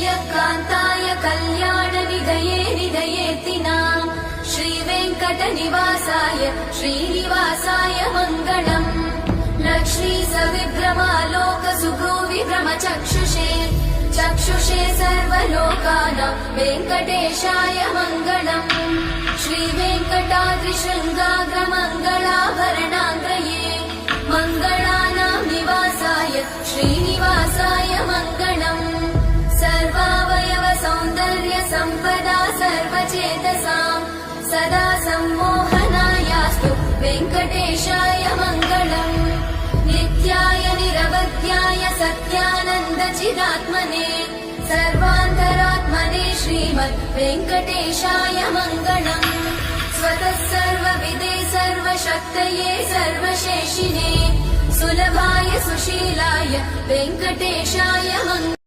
श्रियकान्ताय कल्याणनिधये निधयेतिनाम् श्रीवेङ्कटनिवासाय श्रीनिवासाय मङ्गलम् लक्ष्मी सविभ्रमालोकसुभ्रूविभ्रमचक्षुषे चक्षुषे सर्वलोकानां वेङ्कटेशाय मङ्गलम् श्रीवेङ्कटाद्रिशृङ्गाग्रमङ्गलाभरणाङ्गये मङ्गलानां निवासाय श्रीनिवासाय मङ्गलम् सर्वावयव सौन्दर्य सम्पदा सर्वचेतसां सदा सम्मोहनायास्तु वेङ्कटेशाय मङ्गलम् नित्याय निरवध्याय सत्यानन्दचिदात्मने सर्वान्तरात्मने श्रीमद् वेङ्कटेशाय मङ्गलम् स्वतः सर्वविदे सर्वशक्तये सर्वशेषिने सुलभाय सुशीलाय वेङ्कटेशाय मङ्गलम्।